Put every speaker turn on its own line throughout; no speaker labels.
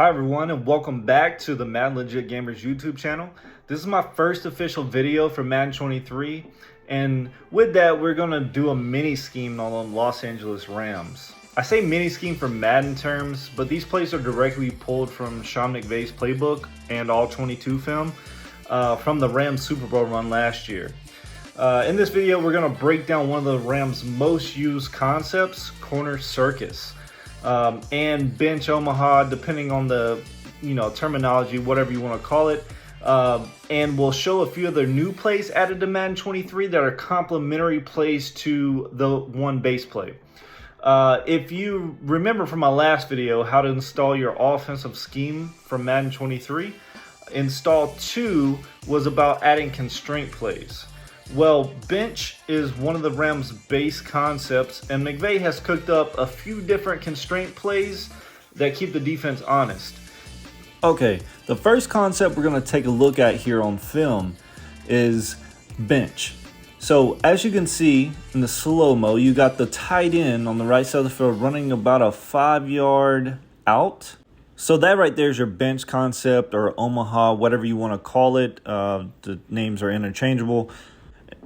Hi everyone, and welcome back to the Madden Legit Gamers YouTube channel. This is my first official video for Madden 23, and with that we're going to do a mini scheme on the Los Angeles Rams. I say mini scheme for Madden terms, but these plays are directly pulled from Sean McVay's playbook and all 22 film from the Rams Super Bowl run last year. In this video we're going to break down one of the Rams' most used concepts, corner circus. And bench Omaha, depending on the terminology, whatever you want to call it. And we'll show a few of their new plays added to Madden 23 that are complementary plays to the one base play. If you remember from my last video how to install your offensive scheme from Madden 23, install 2 was about adding constraint plays. Well, bench is one of the Rams' base concepts, and McVay has cooked up a few different constraint plays that keep the defense honest. Okay, the first concept we're going to take a look at here on film is bench. So as you can see in the slow-mo, you got the tight end on the right side of the field running about a 5-yard out. So that right there is your bench concept, or Omaha, whatever you want to call it. The names are interchangeable.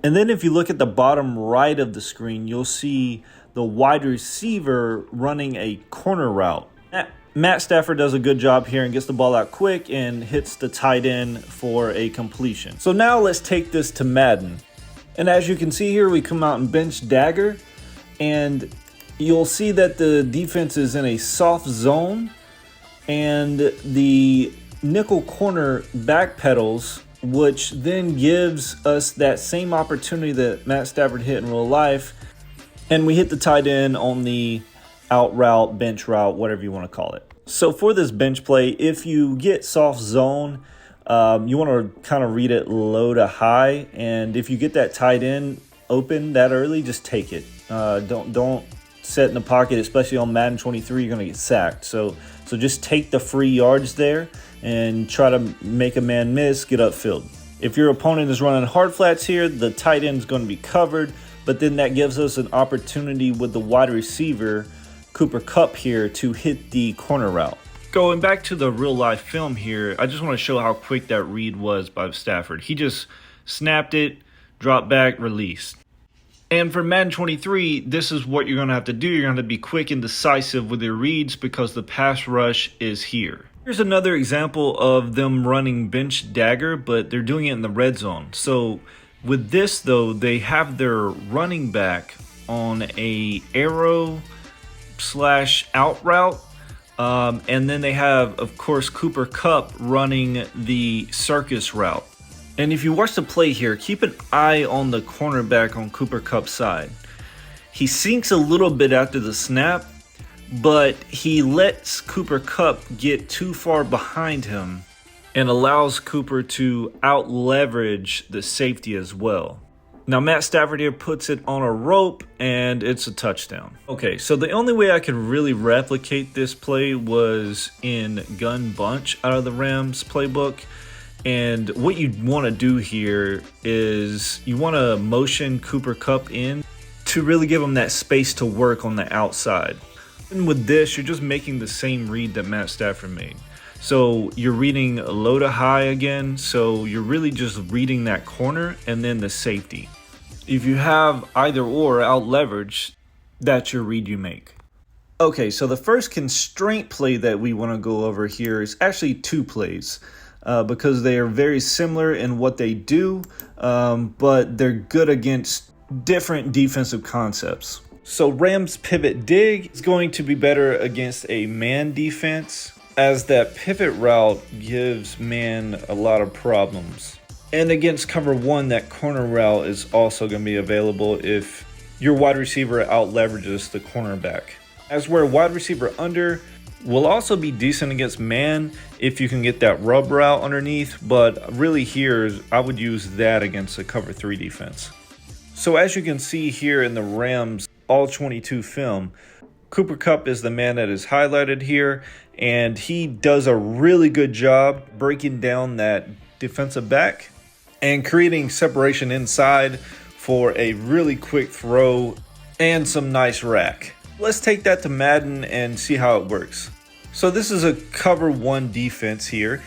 And then if you look at the bottom right of the screen, you'll see the wide receiver running a corner route. Matt Stafford does a good job here and gets the ball out quick and hits the tight end for a completion. So now let's take this to Madden. And as you can see here, we come out and bench Dagger, and you'll see that the defense is in a soft zone, and the nickel corner backpedals, which then gives us that same opportunity that Matt Stafford hit in real life, and we hit the tight end on the out route, bench route, whatever you want to call it. So for this bench play, if you get soft zone, you want to kind of read it low to high, and if you get that tight end open that early, just take it. Don't sit in the pocket, especially on Madden 23. You're going to get sacked. So just take the free yards there and try to make a man miss, get upfield. If your opponent is running hard flats here, the tight end is going to be covered, but then that gives us an opportunity with the wide receiver, Cooper Kupp here, to hit the corner route. Going back to the real life film here, I just want to show how quick that read was by Stafford. He just snapped it, dropped back, released. And for Madden 23, this is what you're going to have to do. You're going to have to be quick and decisive with your reads because the pass rush is here. Here's another example of them running bench Dagger, but they're doing it in the red zone. So with this, though, they have their running back on a arrow / out route. And then they have, of course, Cooper Kupp running the circus route. And if you watch the play here, keep an eye on the cornerback on Cooper Kupp's side. He sinks a little bit after the snap, but he lets Cooper Kupp get too far behind him and allows Cooper to out-leverage the safety as well. Now Matt Stafford here puts it on a rope, and it's a touchdown. Okay, so the only way I could really replicate this play was in gun bunch out of the Rams playbook. And what you want to do here is you want to motion Cooper Kupp in to really give him that space to work on the outside. And with this, you're just making the same read that Matt Stafford made. So you're reading low to high again, so you're really just reading that corner and then the safety. If you have either or out leverage, that's your read you make. Okay, so the first constraint play that we want to go over here is actually 2 plays. Because they are very similar in what they do, but they're good against different defensive concepts. So Rams pivot dig is going to be better against a man defense, as that pivot route gives man a lot of problems. And against cover 1, that corner route is also going to be available if your wide receiver out leverages the cornerback. As where wide receiver under will also be decent against man if you can get that rub route underneath, but really here I would use that against a cover 3 defense. So as you can see here in the Rams all 22 film, Cooper Kupp is the man that is highlighted here, and he does a really good job breaking down that defensive back and creating separation inside for a really quick throw and some nice rack. Let's take that to Madden and see how it works. So this is a cover one defense here.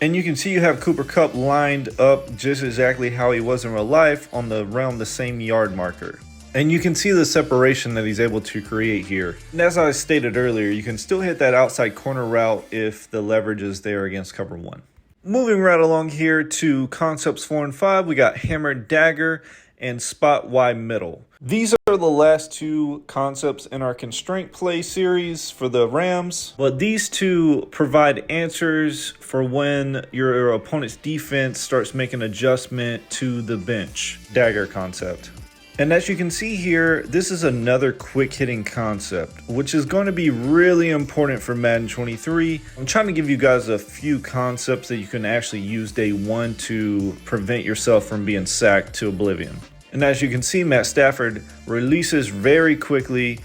And you can see you have Cooper Kupp lined up just exactly how he was in real life on around the same yard marker. And you can see the separation that he's able to create here. And as I stated earlier, you can still hit that outside corner route if the leverage is there against cover one. Moving right along here to concepts 4 and 5, we got hammer, dagger, and spot Y middle. These are the last two concepts in our constraint play series for the Rams, but these two provide answers for when your opponent's defense starts making adjustment to the bench. Dagger concept. And as you can see here, this is another quick hitting concept, which is going to be really important for Madden 23. I'm trying to give you guys a few concepts that you can actually use day one to prevent yourself from being sacked to oblivion. And as you can see, Matt Stafford releases very quickly,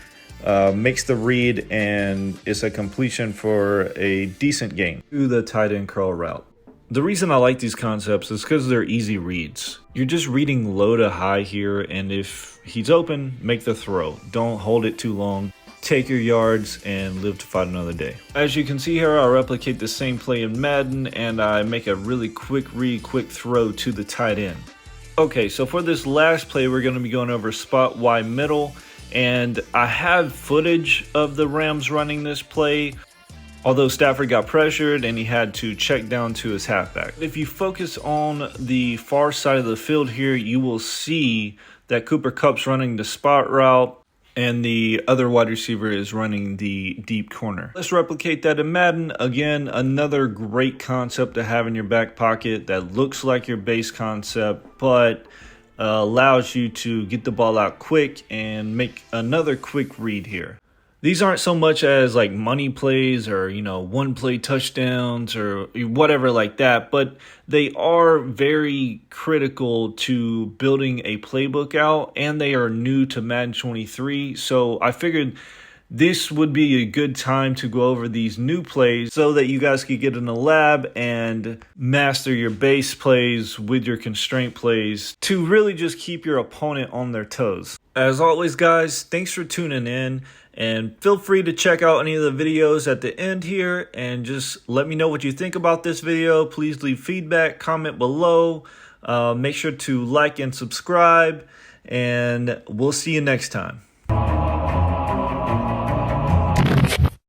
makes the read, and it's a completion for a decent gain to the tight end curl route. The reason I like these concepts is because they're easy reads. You're just reading low to high here, and if he's open, make the throw. Don't hold it too long. Take your yards and live to fight another day. As you can see here, I replicate the same play in Madden, and I make a really quick read, quick throw to the tight end. Okay, so for this last play, we're going to be going over spot Y middle, and I have footage of the Rams running this play, although Stafford got pressured and he had to check down to his halfback. If you focus on the far side of the field here, you will see that Cooper Kupp's running the spot route and the other wide receiver is running the deep corner. Let's replicate that in Madden. Again, another great concept to have in your back pocket that looks like your base concept, but allows you to get the ball out quick and make another quick read here. These aren't so much as like money plays or, one play touchdowns or whatever like that, but they are very critical to building a playbook out, and they are new to Madden 23. So I figured this would be a good time to go over these new plays so that you guys could get in the lab and master your base plays with your constraint plays to really just keep your opponent on their toes. As always, guys, thanks for tuning in. And feel free to check out any of the videos at the end here and just let me know what you think about this video. Please leave feedback, comment below. Make sure to like and subscribe, and we'll see you next time.